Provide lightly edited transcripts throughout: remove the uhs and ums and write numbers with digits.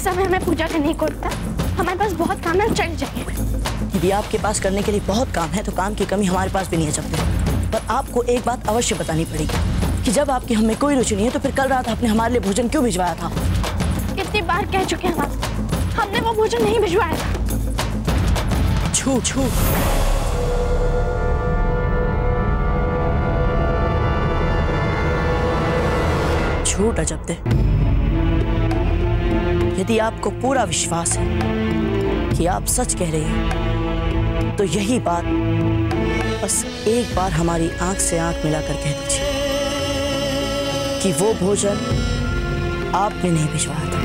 समय हमें पूजा करने को होता, हमारे पास बहुत काम है, चल जाइए। यदि आपके पास करने के लिए बहुत काम है तो काम की कमी हमारे पास भी नहीं है जब्दे। पर आपको एक बात अवश्य बतानी पड़ेगी कि जब आपकी हमें कोई रुचि नहीं है तो फिर कल रात आपने हमारे लिए भोजन क्यों भिजवाया था? कितनी बार कह चुके हैं हम, हमने वो भोजन नहीं भिजवाया था। झूठ झूठ। झूठ अजब्दे। यदि आपको पूरा विश्वास है कि आप सच कह रहे हैं तो यही बात बस एक बार हमारी आंख से आंख मिलाकर कह दीजिए कि वो भोजन आपने नहीं भिजवाया था।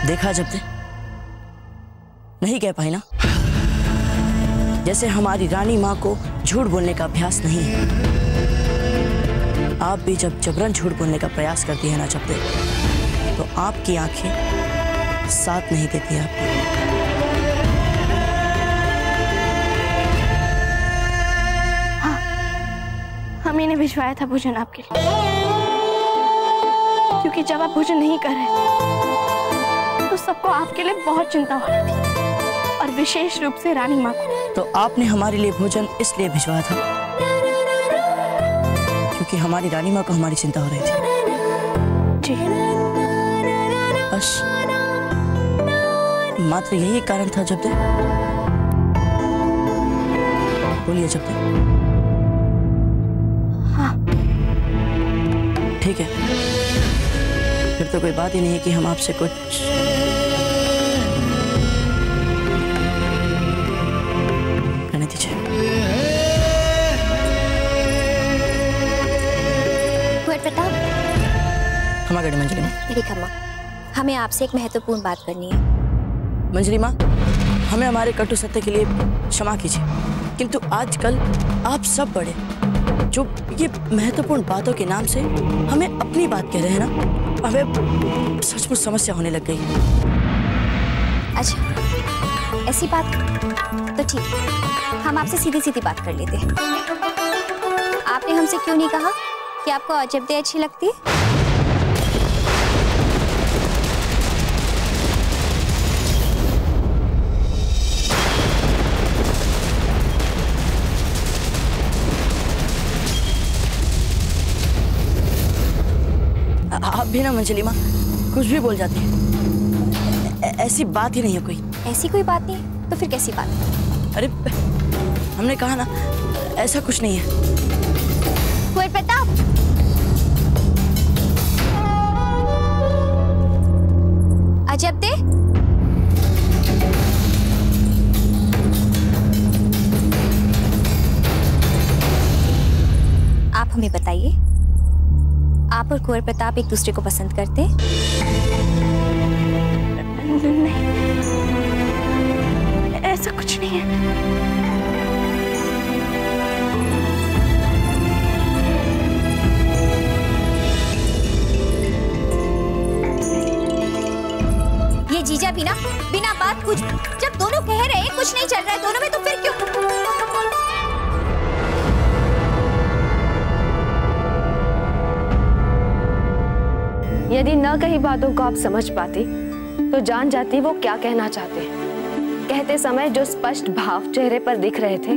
देखा जब्दे, नहीं कह पाई ना? जैसे हमारी रानी माँ को झूठ बोलने का अभ्यास नहीं है, आप भी जब जबरन झूठ बोलने का प्रयास करती है ना जब्दे, तो आपकी आंखें साथ नहीं देती आपको। हाँ, हम ही ने भिजवाया था भोजन आपके लिए, क्योंकि जब आप भोजन नहीं कर रहे थे तो सबको आपके लिए बहुत चिंता हो रही थी, और विशेष रूप से रानी माँ को। तो आपने हमारे लिए भोजन इसलिए भिजवाया था क्योंकि हमारी रानी माँ को हमारी चिंता हो रही थी। जी। बस मात्र यही कारण था जब्दे? बोलिए जब्दे। हाँ। ठीक है, फिर तो कोई बात ही नहीं है कि हम आपसे कुछ कहने दीजिए। प्रताप। क्षमा करिए मंजरी माँ। मेरी क्षमा, हमें आपसे एक महत्वपूर्ण बात करनी है। मंजरी माँ, हमें हमारे कटु सत्य के लिए क्षमा कीजिए, किंतु आजकल आप सब बड़े जो ये महत्वपूर्ण बातों के नाम से हमें अपनी बात कह रहे हैं ना, हमें सचमुच समस्या होने लग गई है। अच्छा, ऐसी बात तो ठीक है, हम आपसे सीधी सीधी बात कर लेते हैं। आपने हमसे क्यों नहीं कहा कि आपको अजब्दे अच्छी लगती है? आप भी ना मंजली माँ कुछ भी बोल जाती है, ऐसी बात ही नहीं है कोई। ऐसी कोई बात नहीं तो फिर कैसी बात है? अरे हमने कहा ना, ऐसा कुछ नहीं है। कुंवर प्रताप, अजब्दे, आप हमें बताइए, आप और कुंवर प्रताप एक दूसरे को पसंद करते? नहीं, ऐसा कुछ नहीं है। ये जीजा भी ना बिना बात कुछ, जब दोनों कह रहे हैं कुछ नहीं चल रहा है दोनों में, तो फिर क्यों? यदि न कही बातों को आप समझ पाती तो जान जाती वो क्या कहना चाहते हैं। कहते समय जो स्पष्ट भाव चेहरे पर दिख रहे थे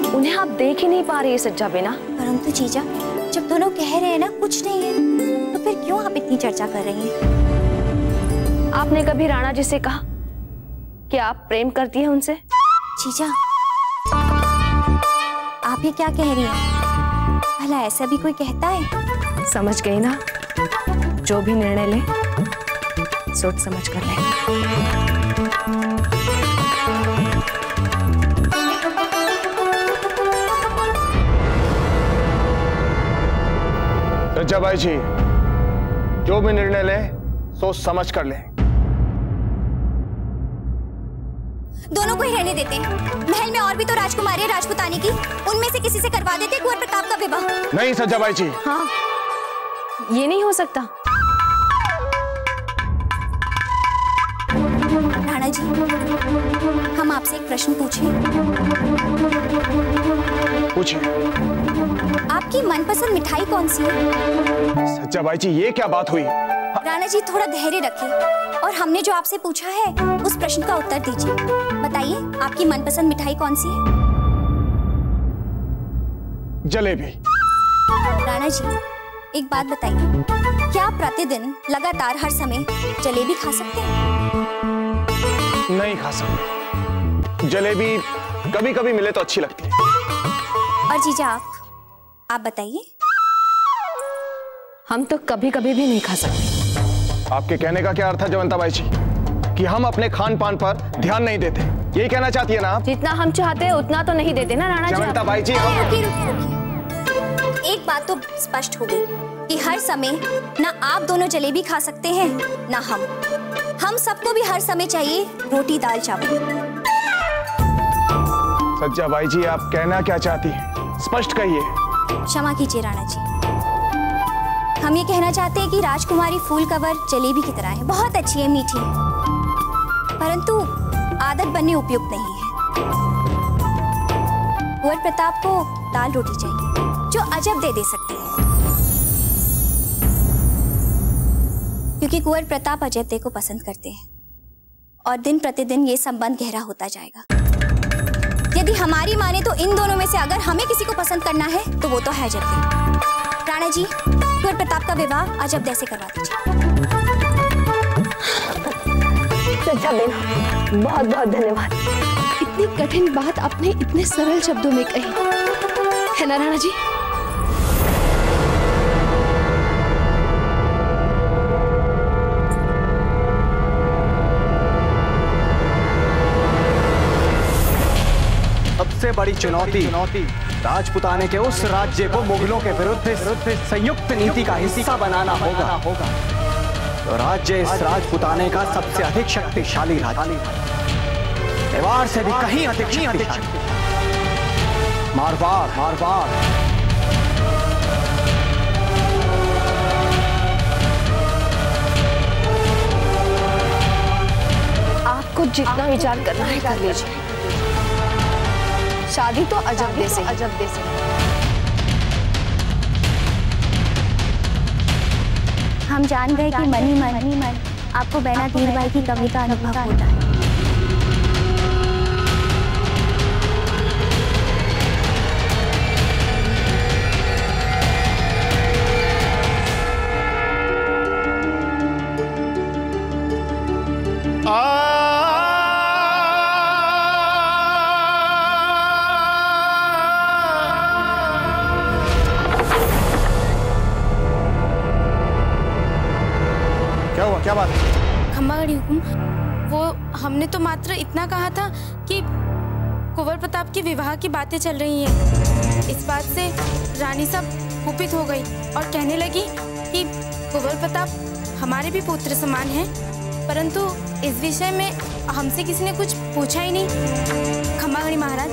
उन्हें आप देख ही नहीं पा रही सज्जा बिना। परंतु जीजा, जब दोनों कह रहे हैं ना कुछ नहीं है, तो फिर क्यों आप इतनी चर्चा कर रही हैं? आपने कभी राणा जी से कहा कि आप प्रेम करती हैं उनसे? जीजा, आप ये क्या कह रही हैं? भला ऐसा भी कोई कहता है? समझ गई ना, जो भी निर्णय ले सोच समझ कर ले। सज्जाबाई जी, जो भी निर्णय ले सोच समझ कर ले। दोनों को ही रहने देते हैं। महल में और भी तो राजकुमारी है राजपुतानी की, उनमें से किसी से करवा देते कुंवर प्रताप का विवाह। नहीं सज्जाबाई जी। हाँ, ये नहीं हो सकता। राणा राणा जी, हम आपसे एक प्रश्न पूछें? पूछे। आपकी मनपसंद मिठाई कौन सी है? सच्चा बाई जी, ये क्या बात हुई? राणा जी, थोड़ा धैर्य रखिए और हमने जो आपसे पूछा है उस प्रश्न का उत्तर दीजिए। बताइए, आपकी मनपसंद मिठाई कौन सी है? जलेबी। राणा जी, एक बात बताइए, क्या आप प्रतिदिन लगातार हर समय जलेबी खा सकते हैं? नहीं खा सकते। जलेबी कभी कभी मिले तो अच्छी लगती है। और जीजा आप बताइए। हम तो कभी कभी भी नहीं खा सकते। आपके कहने का क्या अर्थ है जवंता बाई जी? कि हम अपने खान पान पर ध्यान नहीं देते, यही कहना चाहती है ना आप? जितना हम चाहते हैं उतना तो नहीं देते ना राणा जी। जवंता बाई जी, एक बात तो स्पष्ट हो गई कि हर समय ना आप दोनों जलेबी खा सकते हैं ना हम सबको भी हर समय चाहिए रोटी दाल चावल। सच्चा बाई जी, आप कहना क्या चाहती हैं? स्पष्ट कहिए। क्षमा कीजिए राणा जी, हम ये कहना चाहते हैं कि राजकुमारी फूल कवर जलेबी की तरह है, बहुत अच्छी है, मीठी है, परंतु आदत बनने उपयुक्त नहीं है। कुंवर प्रताप को दाल रोटी चाहिए जो अजब दे सकती है, क्योंकि कुंवर प्रताप अजब को पसंद करते हैं और दिन प्रतिदिन ये संबंध गहरा होता जाएगा। यदि हमारी माने तो इन दोनों में से अगर हमें किसी को पसंद करना है तो वो तो है अजब। राणा जी, कुंवर प्रताप का विवाह अजब से करवा दीजिए। सच्चा बेना, बहुत बहुत धन्यवाद। इतनी कठिन बात आपने इतने सरल शब्दों में कही है ना राणा जी? सबसे बड़ी चुनौती राजपुताने के उस राज्य को मुगलों के विरुद्ध संयुक्त नीति का हिस्सा बनाना होगा। तो राज्य इस राजपुताने का सबसे अधिक शक्तिशाली राज्य, मेवाड़ से भी कहीं अधिक शक्तिशाली। मारवाड़ आपको जितना विचार करना है कर लीजिए। शादी तो अजब दे से। हम जान गए कि मन ही मन आपको बैना धीरबाई की कमी का अनुभव होता है। क्या बात है? खम्बागड़ी हुकुम, वो हमने तो मात्र इतना कहा था कि कुंवर प्रताप के विवाह की बातें चल रही हैं। इस बात से रानी साहब कुपित हो गई और कहने लगी कि कुंवर प्रताप हमारे भी पुत्र समान हैं, परंतु इस विषय में हमसे किसी ने कुछ पूछा ही नहीं। खम्बागड़ी महाराज।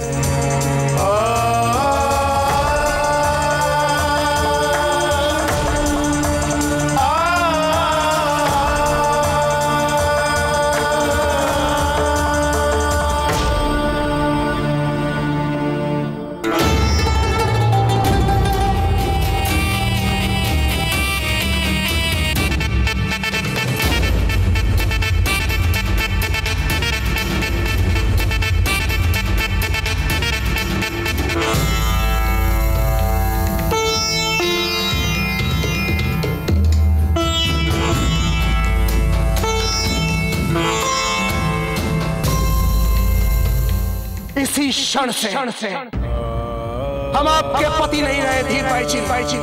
इसी क्षण से हम आपके पति नहीं रहे धीरबाई जी।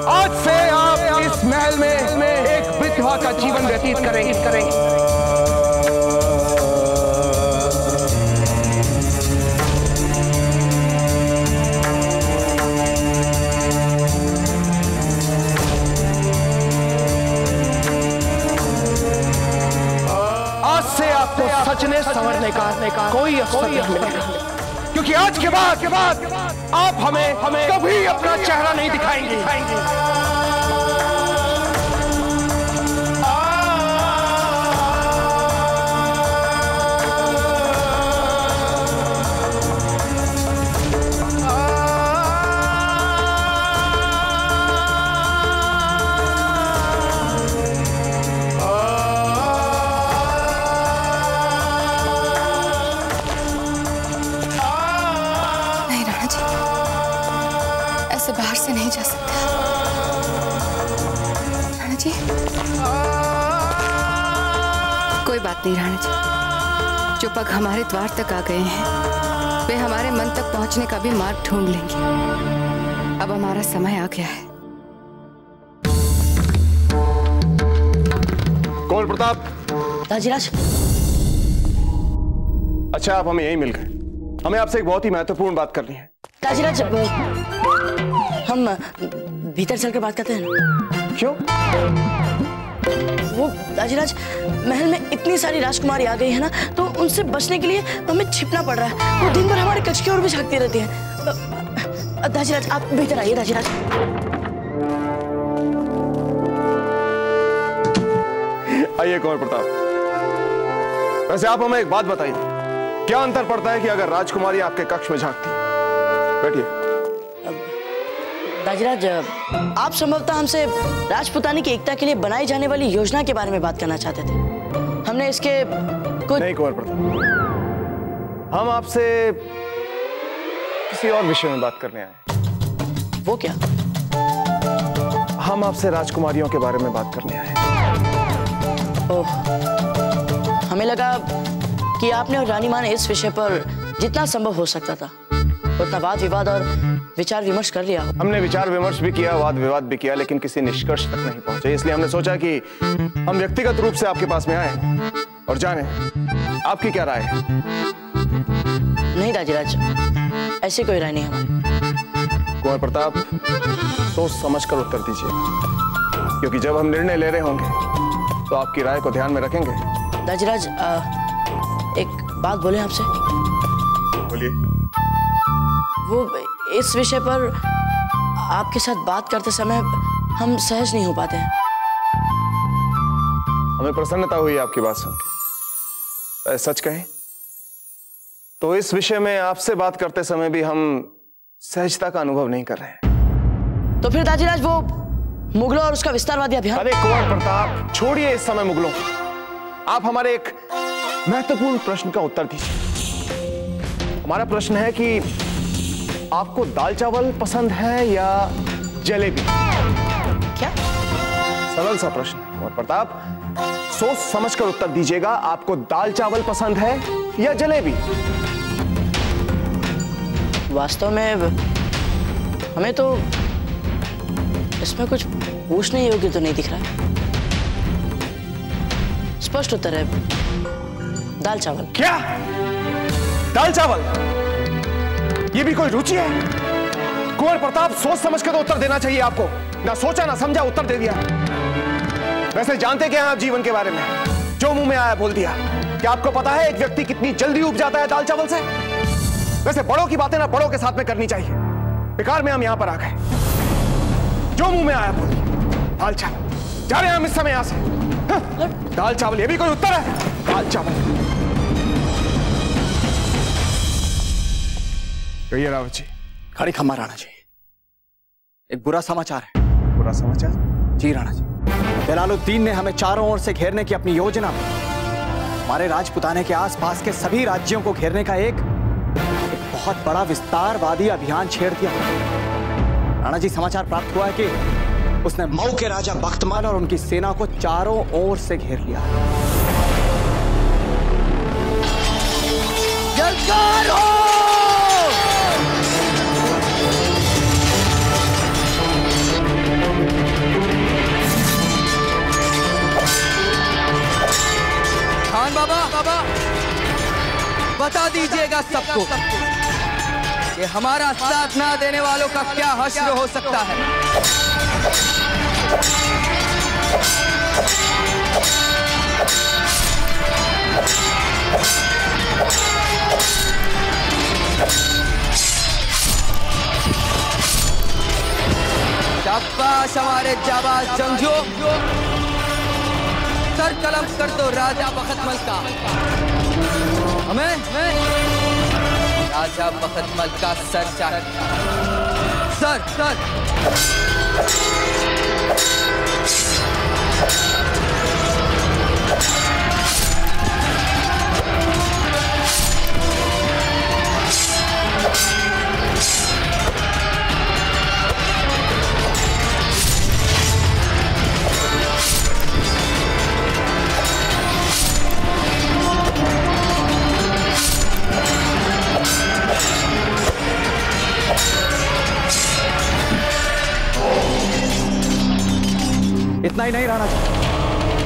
आज से आप इस महल में एक विधवा का जीवन व्यतीत करेंगे। आज से आपको सजने संवरने का कोई अवसर नहीं मिलेगा, क्योंकि आज के बाद आप हमें कभी अपना चेहरा नहीं दिखाएंगे। जी। कोई बात नहीं रानी जी, जो पग हमारे द्वार तक आ गए हैं वे हमारे मन तक पहुंचने का भी मार्ग ढूंढ लेंगे। अब हमारा समय आ गया है। कुंवर प्रताप। दाजीराज। अच्छा, आप हमें यहीं मिल गए। हमें आपसे एक बहुत ही महत्वपूर्ण बात करनी है। दाजीराज, हम भीतर चलकर बात करते हैं। क्यों? वो दाजीराज, महल में इतनी सारी राजकुमारी आ गई है ना, तो उनसे बचने के लिए हमें छिपना पड़ रहा है। वो दिन भर हमारे कक्ष की ओर भी झांकती रहती है। दाजीराज, आप भीतर आइए। दाजीराज, आइए कुंवर प्रताप। वैसे आप हमें एक बात बताइए, क्या अंतर पड़ता है कि अगर राजकुमारी आपके कक्ष में झांकती है? बैठिए। दाजीराज, आप संभवतः हमसे राजपुतानी की एकता के लिए बनाई जाने वाली योजना के बारे में बात करना चाहते थे। हमने इसके कुछ नहीं कुंवर प्रताप, हम आपसे किसी और विषय में बात करने आए। वो क्या? हम आपसे राजकुमारियों के बारे में बात करने आए। ओह, हमें लगा कि आपने और रानी माँ ने इस विषय पर जितना संभव हो सकता था उतना वाद विवाद और विचार विमर्श कर लिया। हमने विचार विमर्श भी किया, वाद विवाद भी किया, लेकिन किसी निष्कर्ष तक नहीं पहुंचे। इसलिए हमने सोचा कि हम व्यक्तिगत रूप से आपके पास में आए और जाने आपकी क्या राय है। नहीं दाजीराज, ऐसी कोई राय नहीं हमारी। कुंवर प्रताप, सोच समझ कर उत्तर दीजिए, क्योंकि जब हम निर्णय ले रहे होंगे तो आपकी राय को ध्यान में रखेंगे। दाजीराज, एक बात बोले आपसे? बोलिए। वो इस विषय पर आपके साथ बात करते समय हम सहज नहीं हो पाते हैं। हमें प्रसन्नता हुई आपकी बात सुन के। सच कहें तो इस विषय में आपसे बात करते समय भी हम सहजता का अनुभव नहीं कर रहे हैं। तो फिर दाजीराज, वो मुगलों और उसका विस्तारवादी अभियान? अरे कुंवर प्रताप, छोड़िए इस समय मुगलों को। आप हमारे एक महत्वपूर्ण प्रश्न का उत्तर दीजिए। हमारा प्रश्न है कि आपको दाल चावल पसंद है या जलेबी? क्या? सरल सा प्रश्न है कुंवर प्रताप, सोच समझकर उत्तर दीजिएगा। आपको दाल चावल पसंद है या जलेबी? वास्तव में हमें तो इसमें कुछ पूछने योग्य तो नहीं दिख रहा है। स्पष्ट उत्तर है दाल चावल। क्या? दाल चावल? ये भी कोई रुचि है? कुंवर प्रताप, सोच समझकर तो उत्तर देना चाहिए आपको। ना सोचा ना समझा उत्तर दे दिया। वैसे जानते क्या हैं आप जीवन के बारे में? जो मुंह में आया बोल दिया। क्या आपको पता है एक व्यक्ति कितनी जल्दी उब जाता है दाल चावल से? वैसे बड़ों की बातें ना बड़ों के साथ में करनी चाहिए। बेकार में हम यहां पर आ गए, जो मुंह में आया बोल दिया। दाल चावल, जा रहे हैं हम इस समय यहां से। दाल चावल, ये भी कोई उत्तर है? दाल चावल। कहिए रावत जी। खड़ी खम्मा राणा जी, एक बुरा समाचार है। बुरा समाचार? जी राणा जी, जलालुद्दीन ने हमें चारों ओर से घेरने की अपनी योजना में हमारे राजपुताने के आसपास के सभी राज्यों को घेरने का एक बहुत बड़ा विस्तारवादी अभियान छेड़ दिया। राणा जी, समाचार प्राप्त हुआ है कि उसने मऊ के राजा बख्तमाल और उनकी सेना को चारों ओर से घेर लिया। जलकार हो! खान बाबा, बता दीजिएगा सबको कि हमारा साथ ना देने वालों का क्या हश्र हो सकता है। शाबाश हमारे जाबाज जंगियों, सर कलम कर दो राजा बख्तमल का। हमें राजा बख्तमल का सर चाहिए। सर इतना ही नहीं राणा जी,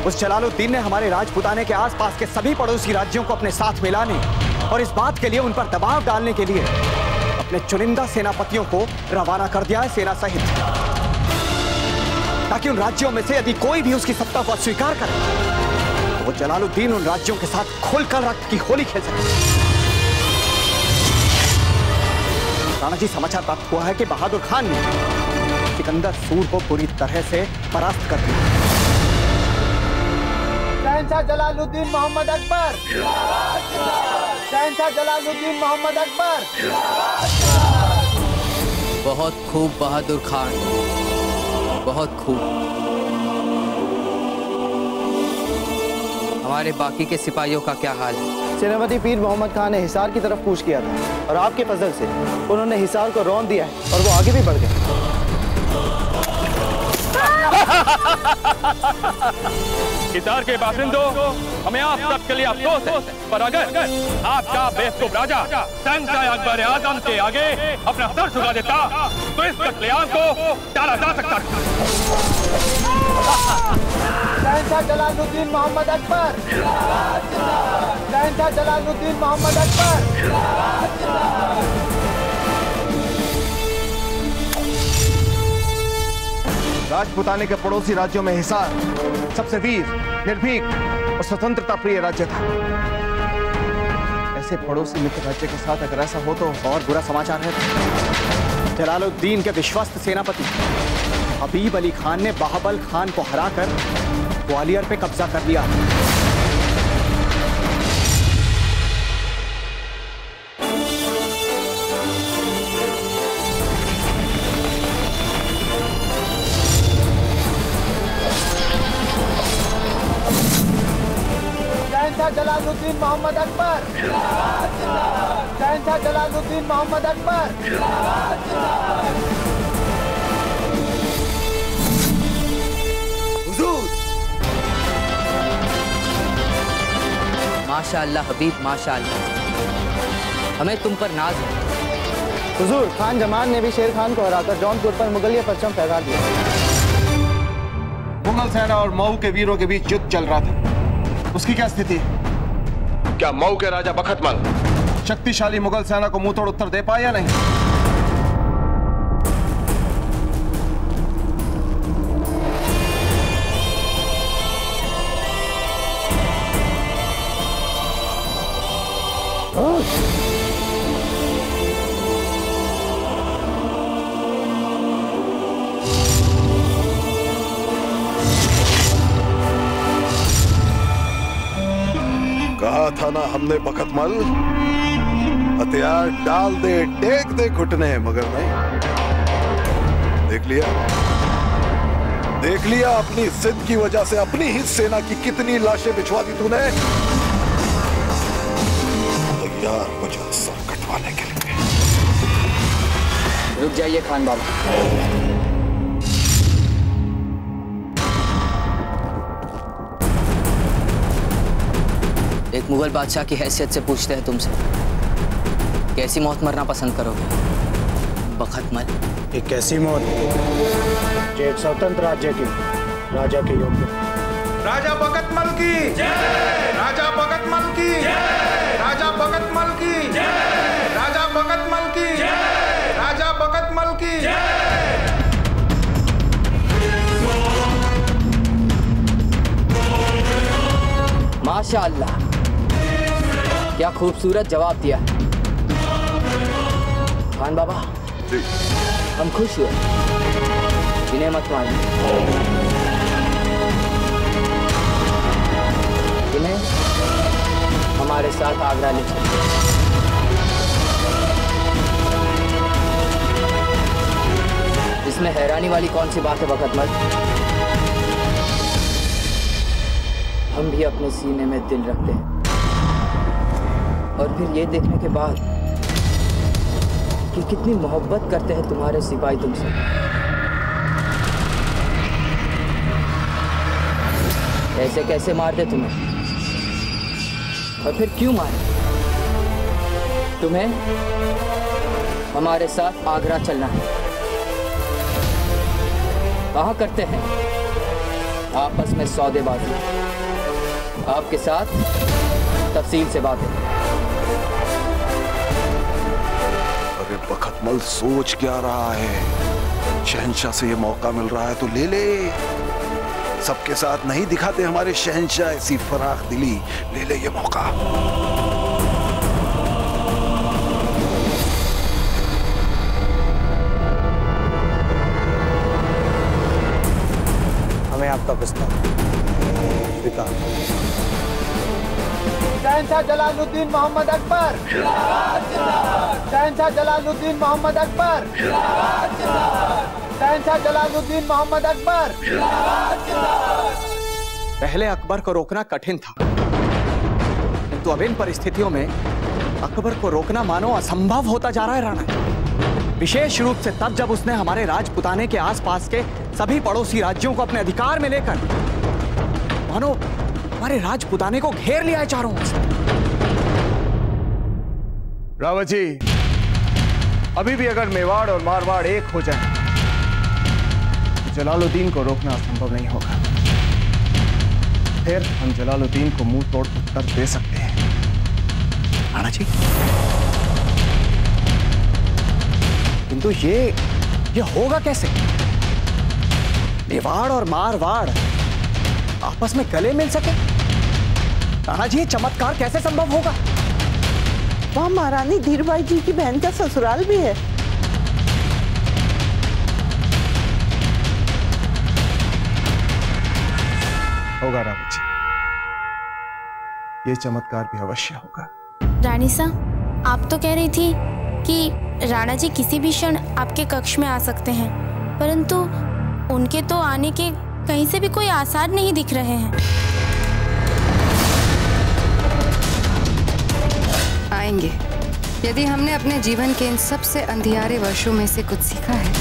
उस जलालुद्दीन ने हमारे राजपुताने के आसपास के सभी पड़ोसी राज्यों को अपने साथ मिलाने और इस बात के लिए उन पर दबाव डालने के लिए अपने चुनिंदा सेनापतियों को रवाना कर दिया है सेना सहित, ताकि उन राज्यों में से यदि कोई भी उसकी सत्ता को अस्वीकार करे तो वो जलालुद्दीन उन राज्यों के साथ खुलकर रक्त की होली खेल सके। राणा जी, समाचार प्राप्त हुआ है कि बहादुर खान ने सिकंदर सूर को पूरी तरह से परास्त कर दिया। शहंशाह जलालुद्दीन मोहम्मद अकबर, शहंशाह जलालुद्दीन मोहम्मद अकबर। बहुत खूब बहादुर खान, बहुत खूब। हमारे बाकी के सिपाहियों का क्या हाल है? सेनापति पीर मोहम्मद खान ने हिसार की तरफ कूच किया था और आपके फजल से उन्होंने हिसार को रौंद दिया है और वो आगे भी बढ़ गए। हिसार के बासिंदों, हमें आप सब के लिए अफसोस है, पर अगर आपका बेवकूफ राजा शहंशाह अकबर आजम के आगे अपना सर झुका देता तो इस कत्लेआम को टाला जा सकता था। शहंशाह जलालुद्दीन मोहम्मद अकबर, शहंशाह जलालुद्दीन मोहम्मद अकबर। राजपुताने के पड़ोसी राज्यों में हिसार सबसे वीर, निर्भीक और स्वतंत्रता प्रिय राज्य था। ऐसे पड़ोसी मित्र राज्य के साथ अगर ऐसा हो तो और बुरा समाचार है। जलालुद्दीन के विश्वस्त सेनापति हबीब अली खान ने बाहबल खान को हराकर ग्वालियर पे कब्जा कर लिया। शहंशाह जलालुद्दीन मोहम्मद अकबर, शहंशाह जलालुद्दीन मोहम्मद अकबर। हुजूर। माशाअल्लाह हबीब, माशाअल्लाह, हमें तुम पर नाज है। हुजूर, खान जमान ने भी शेर खान को हराकर जौनपुर पर मुगलिया परचम फहरा दिया। मुगल सेना और मऊ के वीरों के बीच युद्ध चल रहा था, उसकी क्या स्थिति? क्या मऊ के राजा बखतमल शक्तिशाली मुगल सेना को मुंहतोड़ उत्तर दे पाया या नहीं? कहा था ना हमने बखतमल, हथियार डाल दे, टेक दे घुटने, मगर नहीं। देख लिया अपनी जिद की वजह से अपनी ही सेना की कितनी लाशें बिछवा दी तूने। तैयार हो जा सर कटवाने के लिए। रुक जाइए खान बाबा। एक मुगल बादशाह की हैसियत से पूछते हैं तुमसे, कैसी मौत मरना पसंद करोगे बखतमल? एक कैसी मौत जो एक स्वतंत्र राज्य के राजा के योग्य। राजा बखतमल की जय, राजा बखतमल की जय, राजा बखतमल की जय, राजा बखतमल की जय, राजा बखतमल की जय। माशाअल्लाह, क्या खूबसूरत जवाब दिया खान बाबा। हम खुश हुए, इन्हें मत मारिए, इन्हें हमारे साथ आगरा ले चलिए। इसमें हैरानी वाली कौन सी बात है बखतमल? हम भी अपने सीने में दिल रखते हैं, और फिर ये देखने के बाद कि कितनी मोहब्बत करते हैं तुम्हारे सिपाही तुमसे। ऐसे कैसे मार दे तुम्हें, और फिर क्यों मारे? तुम्हें हमारे साथ आगरा चलना है। कहाँ करते हैं आपस में सौदेबाजी। आपके साथ तफसील से बातें। अरे बखतमल सोच क्या रहा है? शहंशाह से ये मौका मिल रहा है तो ले ले। सबके साथ नहीं दिखाते हमारे शहंशाह ऐसी फराख दिली। ले ले ये मौका। हमें आपका प्रस्ताव स्वीकार। शहंशाह जलालुद्दीन मोहम्मद अकबर। शहंशाह जलालुद्दीन मोहम्मद अकबर। शहंशाह जलालुद्दीन मोहम्मद अकबर। पहले अकबर को रोकना कठिन था, किंतु अब इन परिस्थितियों में अकबर को रोकना मानो असंभव होता जा रहा है राणा। विशेष रूप से तब जब उसने हमारे राजपुताने के आसपास के सभी पड़ोसी राज्यों को अपने अधिकार में लेकर मानो हमारे राजपुताने को घेर लिया है चारों ओर से। रावत जी, अभी भी अगर मेवाड़ और मारवाड़ एक हो जाए तो जलालुद्दीन को रोकना असंभव नहीं होगा। फिर हम जलालुद्दीन को मुंह तोड़ उत्तर दे सकते हैं। राणा जी, किंतु ये होगा कैसे? मेवाड़ और मारवाड़ आपस में गले मिल सके? राणा जी, चमत्कार कैसे संभव होगा? वहां महारानी धीरबाई जी की बहन का ससुराल भी है। होगा रावत जी, ये चमत्कार भी अवश्य होगा। रानी साहब, आप तो कह रही थी कि राणा जी किसी भी क्षण आपके कक्ष में आ सकते हैं, परंतु उनके तो आने के कहीं से भी कोई आसार नहीं दिख रहे हैं। आएंगे। यदि हमने अपने जीवन के इन सबसे अंधियारे वर्षों में से कुछ सीखा है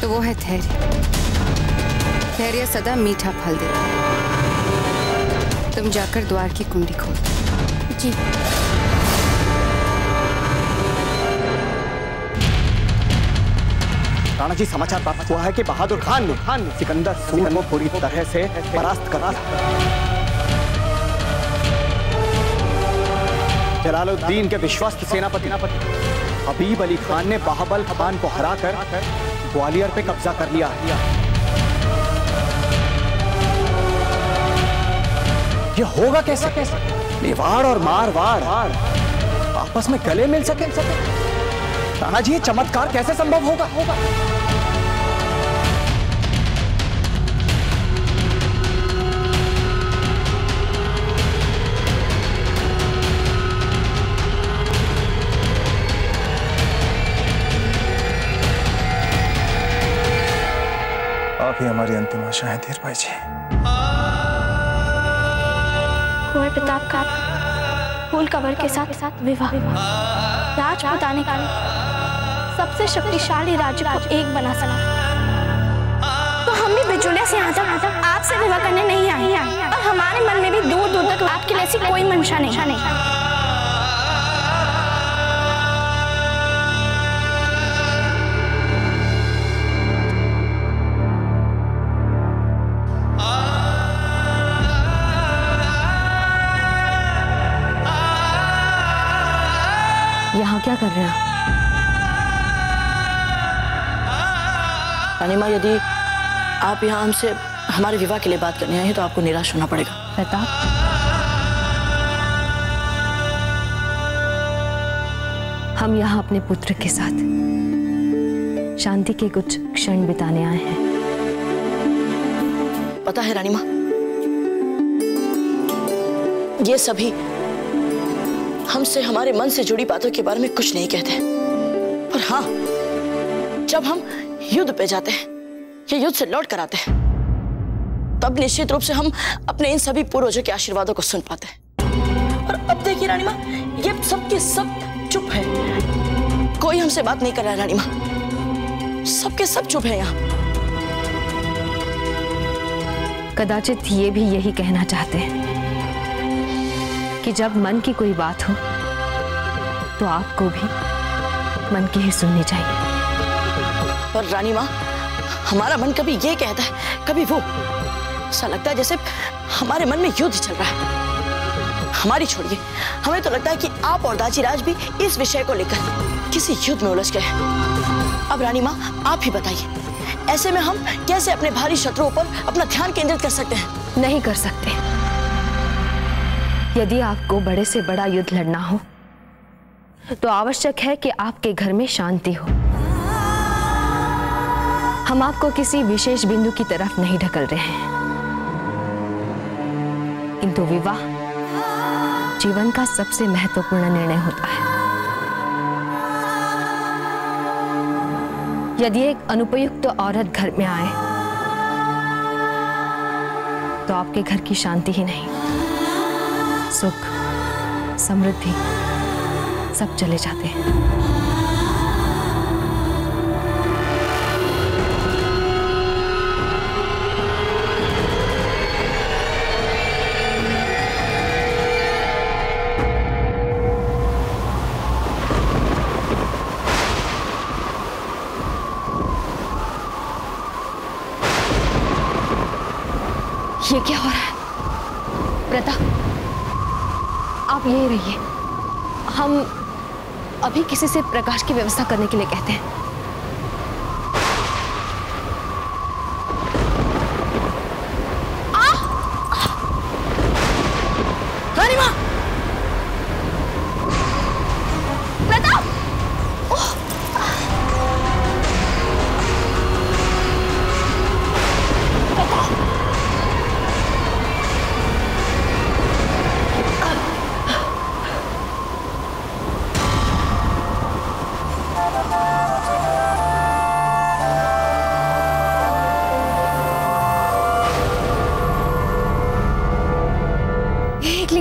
तो वो है धैर्य। धैर्य सदा मीठा फल देता है। तुम जाकर द्वार की कुंडी खोल। जी। राणा जी, समाचार प्राप्त हुआ है कि बहादुर खान ने सिकंदर सूर को पूरी तरह से परास्त कर दिया। जलालुद्दीन के विश्वस्त सेनापति हबीब अली खान ने बाहबल खान को हराकर ग्वालियर पे कब्जा कर लिया। ये होगा कैसे? मेवाड़ और मारवाड़ आपस में गले मिल सके? राणा जी, ये चमत्कार कैसे संभव होगा? आप ही हमारी अंतिम आशा है धीरबाई जी। कुंवर प्रताप का फूल कवर के साथ विवाह राजपुताने का सबसे शक्तिशाली राज्य को एक बना सका। तो हम भी बिजुलिया से यहाँ तक आपसे विवाह करने नहीं आए और हमारे मन में भी दूर दूर तक आपके लिए ऐसी कोई मंशा नहीं। यहाँ क्या कर रहे हैं? रानी माँ, यदि आप यहाँ हमसे हमारे विवाह के लिए बात करने आए हैं तो आपको निराश होना पड़ेगा। प्रताप, हम यहाँ अपने पुत्र के साथ शांति के कुछ क्षण बिताने आए हैं। पता है रानी माँ, ये सभी हमसे हमारे मन से जुड़ी बातों के बारे में कुछ नहीं कहते, पर हाँ, जब हम युद्ध पे जाते हैं या युद्ध से लौट कर आते हैं तब निश्चित रूप से हम अपने इन सभी पूर्वजों के आशीर्वादों को सुन पाते हैं। और अब देखिए रानी माँ, ये सब के सब चुप है, कोई हमसे बात नहीं कर रहा है रानी माँ, सबके सब चुप है यहाँ। कदाचित ये भी यही कहना चाहते हैं कि जब मन की कोई बात हो तो आपको भी मन की ही सुननी चाहिए। पर रानी माँ, हमारा मन कभी ये कहता है, कभी वो, ऐसा लगता है जैसे हमारे मन में युद्ध चल रहा है। हमारी छोड़िए, हमें तो लगता है कि आप और दाजीराज भी इस विषय को लेकर किसी युद्ध में उलझ गए हैं। अब रानी माँ, आप ही बताइए, ऐसे में हम कैसे अपने भारी शत्रुओं पर अपना ध्यान केंद्रित कर सकते हैं? नहीं कर सकते। यदि आपको बड़े से बड़ा युद्ध लड़ना हो तो आवश्यक है कि आपके घर में शांति हो। हम आपको किसी विशेष बिंदु की तरफ नहीं ढकल रहे हैं, किंतु विवाह जीवन का सबसे महत्वपूर्ण निर्णय होता है। यदि एक अनुपयुक्त औरत घर में आए तो आपके घर की शांति ही नहीं, सुख, समृद्धि सब चले जाते हैं। ये क्या हो रहा है? प्रता, आप यहीं रहिए, हम अभी किसी से प्रकाश की व्यवस्था करने के लिए कहते हैं। रानी माँ! प्रता!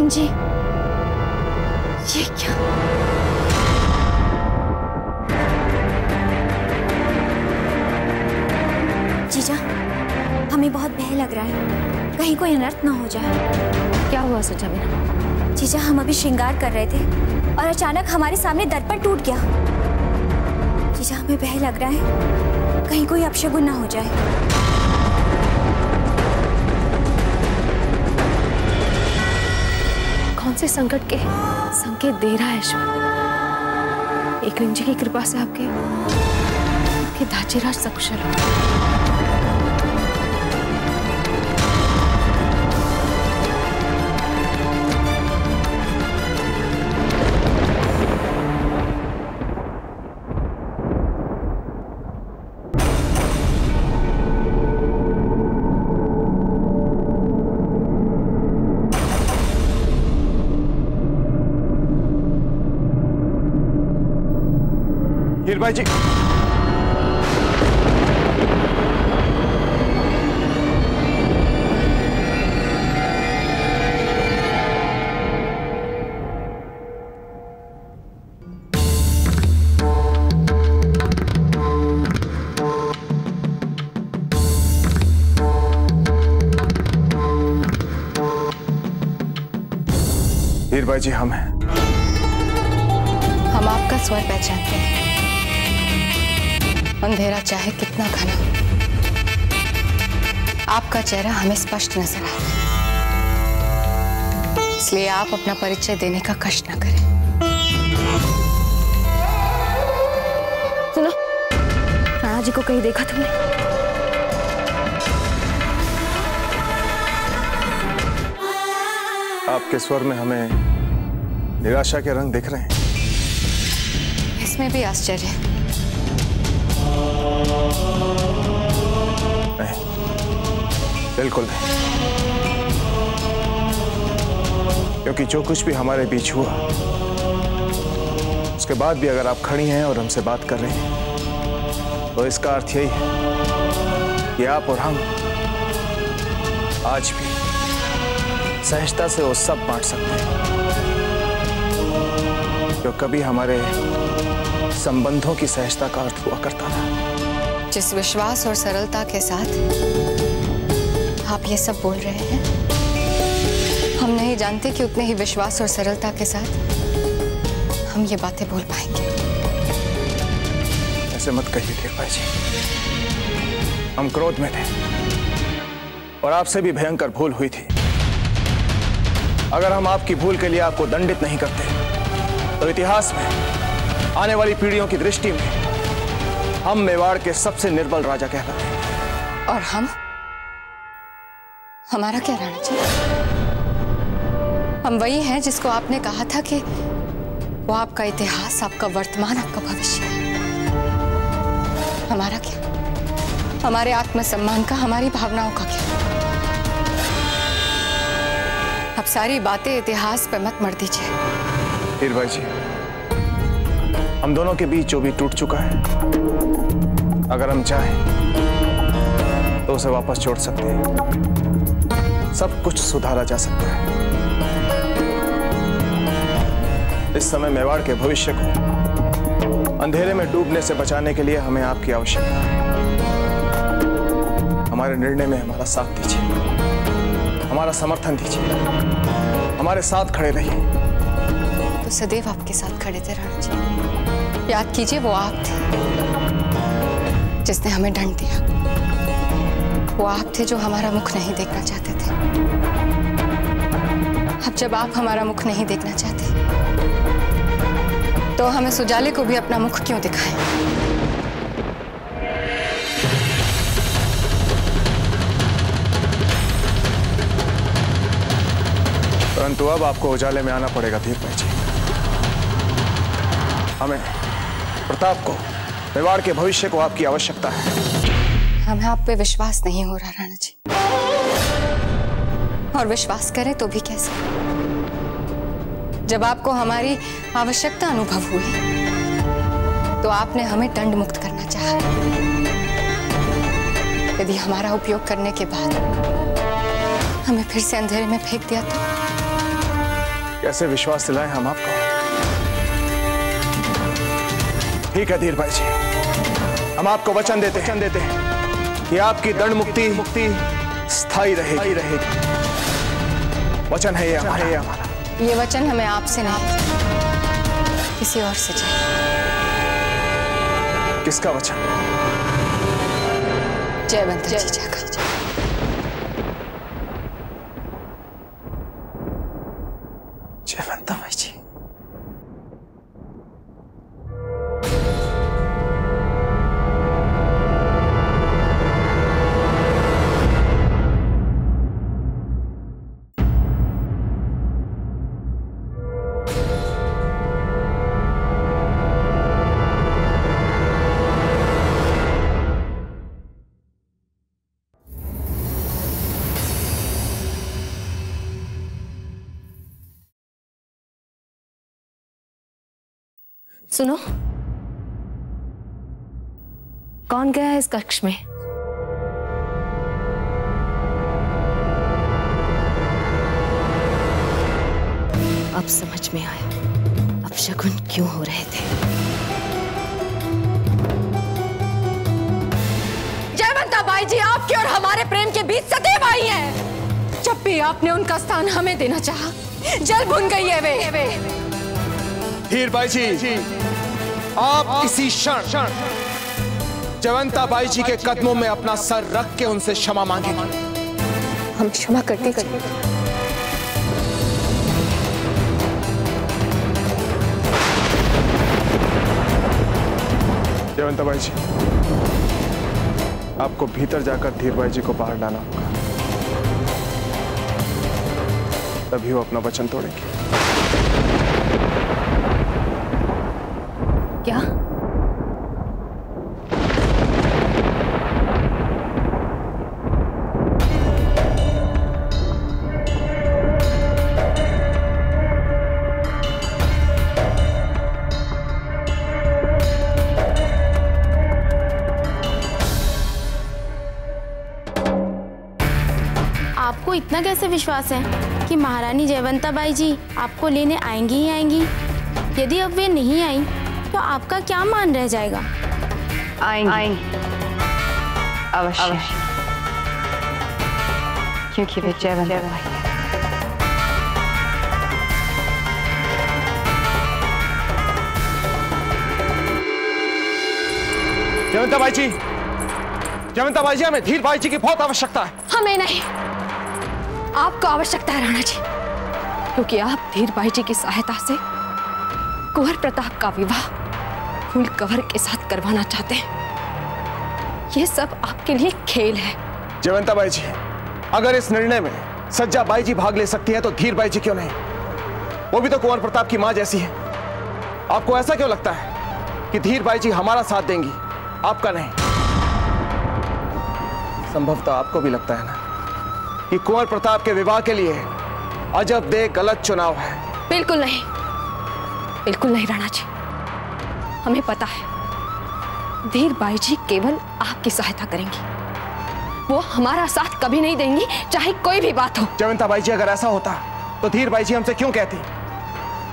जी, ये क्या? जीजा, हमें बहुत भय लग रहा है, कहीं कोई अनर्थ ना हो जाए। क्या हुआ सचा बिना? जीजा, हम अभी श्रृंगार कर रहे थे और अचानक हमारे सामने दर्पण टूट गया। जीजा, हमें भय लग रहा है, कहीं कोई अपशगुन ना हो जाए। कौन से संकट के संकेत दे रहा है ईश्वर? एक जी की कृपा से आपके दाजीराज सकुशल हो। हीरबाई जी, हीरबाई जी, हम हैं। हम आपका स्वर पहचानते हैं। अंधेरा चाहे कितना घना, आपका चेहरा हमें स्पष्ट नजर आता है। इसलिए आप अपना परिचय देने का कष्ट न करें। सुनो, राणा जी को कहीं देखा तुमने? आपके स्वर में हमें निराशा के रंग दिख रहे हैं। इसमें भी आश्चर्य है। नहीं, बिल्कुल नहीं, क्योंकि जो कुछ भी हमारे बीच हुआ उसके बाद भी अगर आप खड़ी हैं और हमसे बात कर रही हैं तो इसका अर्थ यही है कि आप और हम आज भी सहजता से वो सब बांट सकते हैं जो कभी हमारे संबंधों की सहजता का अर्थ हुआ करता था। जिस विश्वास और सरलता के साथ आप ये सब बोल रहे हैं, हम नहीं जानते कि उतने ही विश्वास और सरलता के साथ हम ये बातें बोल पाएंगे। ऐसे मत कहिए हीरबाई जी, हम क्रोध में थे, और आपसे भी भयंकर भूल हुई थी। अगर हम आपकी भूल के लिए आपको दंडित नहीं करते तो इतिहास में आने वाली पीढ़ियों की दृष्टि में हम मेवाड़ के सबसे निर्बल राजा कहलाते। और हमारा क्या रहना चाहिए? हम वही हैं जिसको आपने कहा था कि वो आपका इतिहास, आपका वर्तमान, आपका भविष्य है। हमारा क्या? हमारे आत्मसम्मान का, हमारी भावनाओं का क्या? अब सारी बातें इतिहास पे मत मर दीजिए। हीर भाई जी, हम दोनों के बीच जो भी टूट चुका है, अगर हम चाहें तो उसे वापस जोड़ सकते हैं। सब कुछ सुधारा जा सकता है। इस समय मेवाड़ के भविष्य को अंधेरे में डूबने से बचाने के लिए हमें आपकी आवश्यकता है। हमारे निर्णय में हमारा साथ दीजिए, हमारा समर्थन दीजिए, हमारे साथ खड़े रहिए। तो सदैव आपके साथ खड़े थे राणा जी। याद कीजिए, वो आप थे जिसने हमें दंड दिया। वो आप थे जो हमारा मुख नहीं देखना चाहते थे। अब जब आप हमारा मुख नहीं देखना चाहते तो हमें सुजाले को भी अपना मुख क्यों दिखाएं? परंतु अब आपको उजाले में आना पड़ेगा धीर भाई जी। हमें प्रताप को, मेवाड़ के भविष्य को आपकी आवश्यकता है। हमें आप पे विश्वास नहीं हो रहा राणा जी, और विश्वास करें तो भी कैसे? जब आपको हमारी आवश्यकता अनुभव हुई तो आपने हमें दंड मुक्त करना चाहा। यदि हमारा उपयोग करने के बाद हमें फिर से अंधेरे में फेंक दिया तो कैसे विश्वास दिलाएं हम आपको? ठीक है धीर भाई जी, हम आपको वचन देते हैं कि आपकी दंड मुक्ति स्थायी रहेगी। वचन है ये हमारा। ये वचन हमें आपसे नहीं, किसी और से चाहिए। किसका वचन? जयवंत जीजा का। जयवंत भाई जी, सुनो, कौन गया है इस कक्ष में? अब समझ में आया अब शगुन क्यों हो रहे थे। जयवंता बाई जी, आपके और हमारे प्रेम के बीच सदैव आई हैं। जब भी आपने उनका स्थान हमें देना चाहा, जल भुन गई है वे। हीर बाई जी, आप इसी क्षण जयवंता बाई जी के कदमों में अपना सर रख के उनसे क्षमा मांगेंगे। हम क्षमा करते। जयवंता बाई जी, आपको भीतर जाकर धीर बाई जी को बाहर लाना होगा, तभी वो अपना वचन तोड़ेंगे। क्या? आपको इतना कैसे विश्वास है कि महारानी जयवंता बाई जी आपको लेने आएंगी ही आएंगी? यदि अब वे नहीं आई तो आपका क्या मान रह जाएगा? आएंगी अवश्य, क्योंकि वे जयवंता बाई। जयवंता बाई जी, हमें धीर बाई जी की बहुत आवश्यकता है। हमें नहीं, आपको आवश्यकता है राणा जी, क्योंकि आप धीरबाई जी की सहायता से कुंवर प्रताप का विवाह फूल कंवर के साथ करवाना चाहते हैं। ये सब आपके लिए खेल है। जयवंता बाई जी, अगर इस निर्णय में सज्जा बाई जी भाग ले सकती है तो धीरबाई जी क्यों नहीं? वो भी तो कुंवर प्रताप की मां जैसी है। आपको ऐसा क्यों लगता है कि धीरबाई जी हमारा साथ देंगी, आपका नहीं? संभवतः आपको भी लगता है ना कि कुंवर प्रताप के विवाह के लिए अजब दे गलत चुनाव है। बिल्कुल नहीं, बिल्कुल नहीं राणा जी, हमें पता है धीरबाई जी केवल आपकी सहायता करेंगी, वो हमारा साथ कभी नहीं देंगी, चाहे कोई भी बात हो। जयवंता बाई जी, अगर ऐसा होता तो धीरबाई जी हमसे क्यों कहती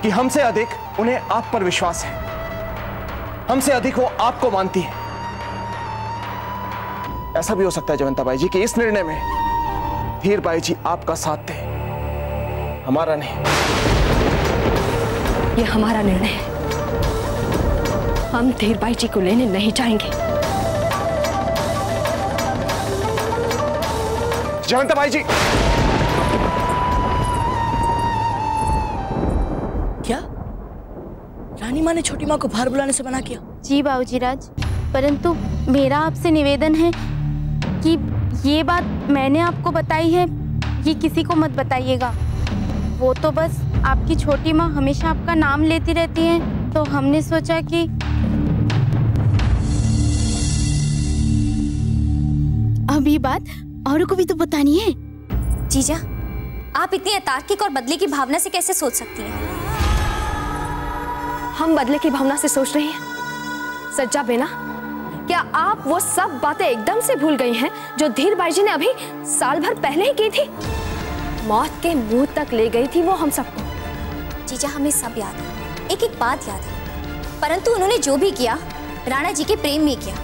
कि हमसे अधिक उन्हें आप पर विश्वास है, हमसे अधिक वो आपको मानती है? ऐसा भी हो सकता है जयवंता बाई जी कि इस निर्णय में धीरबाई जी आपका साथ दे, हमारा नहीं। ये हमारा निर्णय है, हम धीरबाई जी को लेने नहीं जाएंगे। जयवंता बाई जी, क्या रानी माँ ने छोटी माँ को बाहर बुलाने से मना किया? जी बाबूजी राज, परंतु मेरा आपसे निवेदन है कि ये बात मैंने आपको बताई है, ये किसी को मत बताइएगा। वो तो बस आपकी छोटी माँ हमेशा आपका नाम लेती रहती हैं, तो हमने सोचा कि अभी बात औरों को भी तो बतानी है। जीजा, आप इतनी अतार्किक और बदले की भावना से कैसे सोच सकती हैं? हम बदले की भावना से सोच रही हैं? सज्जा बेना, क्या आप वो सब बातें एकदम से भूल गई हैं जो धीरबाई जी ने अभी साल भर पहले ही की थी? मौत के मुंह तक ले गई थी वो हम सबको। जीजा, हमें सब याद है, एक एक बात याद है, परंतु उन्होंने जो भी किया राणा जी के प्रेम में किया,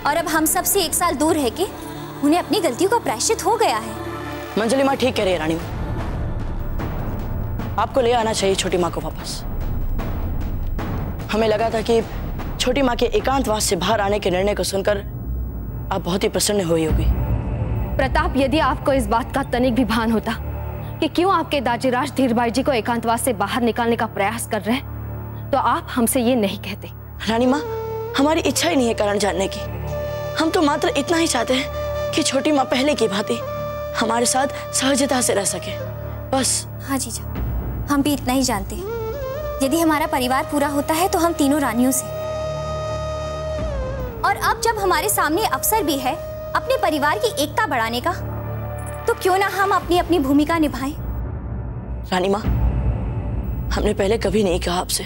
और अब हम सब से 1 साल दूर है कि उन्हें अपनी गलतियों का प्रायश्चित हो गया है। मंजली माँ ठीक कह रही है रानी माँ, आपको ले आना चाहिए छोटी माँ को वापस। हमें लगा था कि छोटी माँ के एकांतवास से बाहर आने के निर्णय को सुनकर आप बहुत ही प्रसन्न हुई होगी। प्रताप, यदि आपको इस बात का तनिक भी भान होता कि क्यों आपके दाजीराज धीरबाई जी को एकांतवास से बाहर निकालने का प्रयास कर रहे हैं, तो आप हमसे ये नहीं कहते। रानी माँ, हमारी इच्छा ही नहीं है कारण जानने की। हम तो मात्र इतना ही चाहते हैं कि छोटी माँ पहले की भांति हमारे साथ सहजता से रह सके, बस। हाँ जीजा, हम भी इतना ही जानते हैं। यदि हमारा परिवार पूरा होता है तो हम तीनों रानियों से, और अब जब हमारे सामने अवसर भी है अपने परिवार की एकता बढ़ाने का, तो क्यों ना हम अपनी अपनी भूमिका निभाएं। रानी माँ, हमने पहले कभी नहीं कहा आपसे,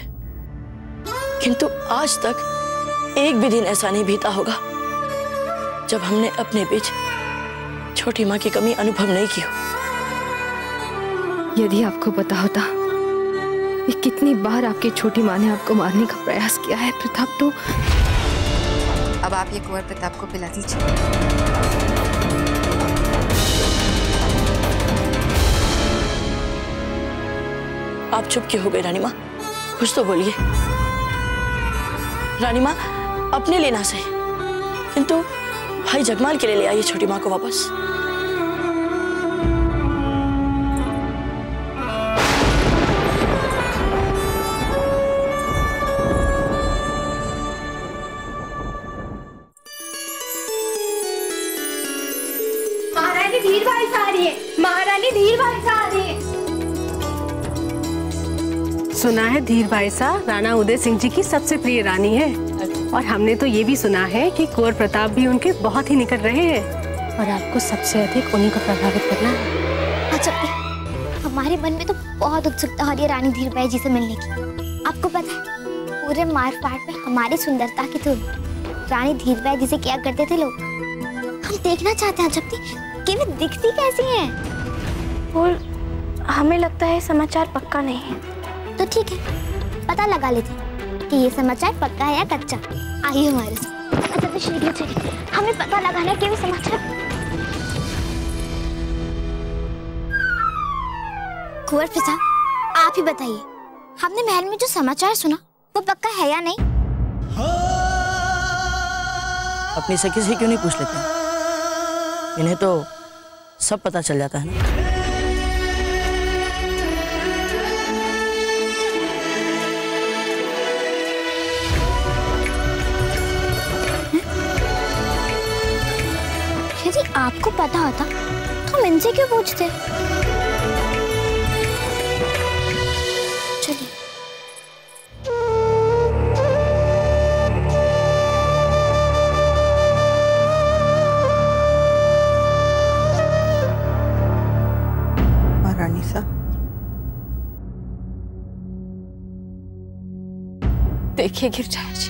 किंतु आज तक एक भी दिन ऐसा नहीं बीता होगा जब हमने अपने बीच छोटी माँ की कमी अनुभव नहीं की हो। यदि आपको पता होता कि कितनी बार आपकी छोटी माँ ने आपको मारने का प्रयास किया है प्रताप, तो अब आप ये कुंवर प्रताप को पिला दीजिए। आप चुप क्यों हो गए रानी माँ? कुछ तो बोलिए। रानी माँ, अपने लिए ना सही, किंतु भाई जगमाल के लिए ले आइए छोटी माँ को वापस। महारानी धीरबाई से आ रही है, महारानी धीरबाई से आ रही है। सुना है धीरबाई सा राणा उदय सिंह जी की सबसे प्रिय रानी है, और हमने तो ये भी सुना है कि कुंवर प्रताप भी उनके बहुत ही निकट रहे हैं, और आपको सबसे अधिक उन्हीं को प्रभावित करना है। अच्छा, हमारे मन में तो बहुत उत्सुकता हो रही है रानी धीरबाई जी से मिलने की। आपको पता है, पूरे मारवाड़ में हमारी सुंदरता की तुलना रानी धीरबाई जी से क्या करते थे लोग। हम देखना चाहते हैं जब कि वे दिखती कैसी हैं। और हमें लगता है समाचार पक्का नहीं है, तो ठीक है, पता लगा लेते हैं कि ये समाचार पक्का है या कच्चा। आइए हमारे साथ। अच्छा तो शीघ्र से हमें पता लगाना है कि वो समाचार। कुंवर प्रताप, आप ही बताइए, हमने महल में जो समाचार सुना वो पक्का है या नहीं? अपनी सखी से क्यों नहीं पूछ लेते? इन्हें तो सब पता चल जाता है ना। यदि आपको पता होता तो हम इनसे क्यों पूछते? चलिए। महारानी साहब, देखिए गिरजाया जी,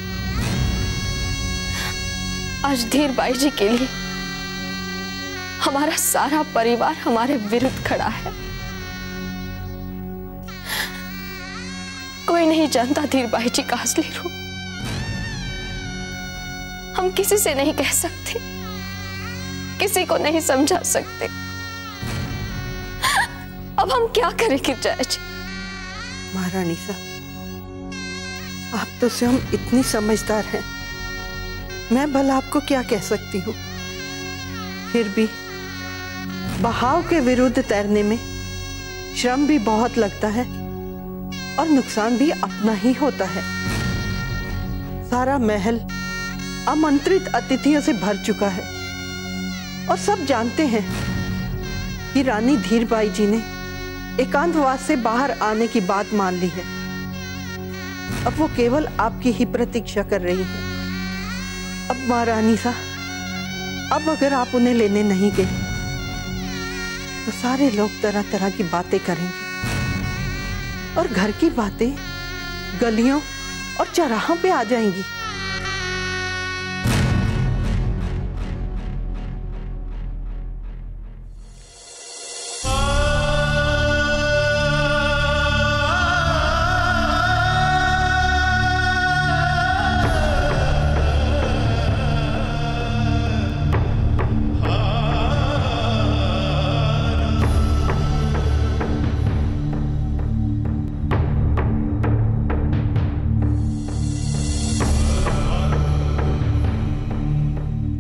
आज धीर बाई जी के लिए हमारा सारा परिवार हमारे विरुद्ध खड़ा है। कोई नहीं जानता धीर बाई जी का असली रूप। हम किसी से नहीं कह सकते, किसी को नहीं समझा सकते। अब हम क्या करें गिरजाया जी? महारानी साहब, आप तो स्वयं इतनी समझदार हैं, मैं भला आपको क्या कह सकती हूँ। फिर भी बहाव के विरुद्ध तैरने में श्रम भी बहुत लगता है और नुकसान भी अपना ही होता है। सारा महल आमंत्रित अतिथियों से भर चुका है और सब जानते हैं कि रानी धीरबाई जी ने एकांतवास से बाहर आने की बात मान ली है। अब वो केवल आपकी ही प्रतीक्षा कर रही है। अब महारानी साहब, अब अगर आप उन्हें लेने नहीं गए तो सारे लोग तरह तरह की बातें करेंगे और घर की बातें गलियों और चौराहों पे आ जाएंगी।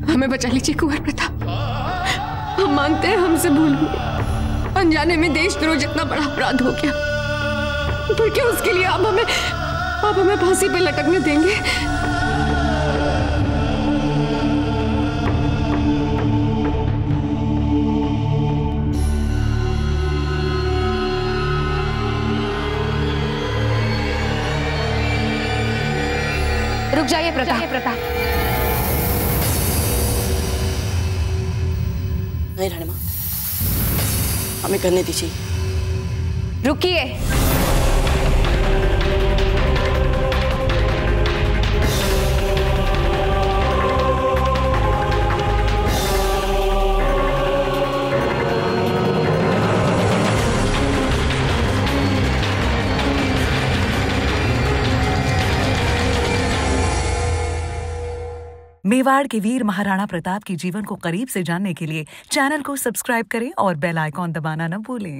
हमें बचा लीजिए कुंवर प्रताप, हम मांगते हैं हमसे भूल हुई। अनजाने में देशद्रोह जितना बड़ा अपराध हो गया, पर क्या उसके लिए आप हमें फांसी पे लटकने देंगे? रुक जाइए प्रताप। नहीं रानी माँ, हमें करने दीजिए। रुकिए। मेवाड़ के वीर महाराणा प्रताप के जीवन को करीब से जानने के लिए चैनल को सब्सक्राइब करें और बेल आइकॉन दबाना न भूलें।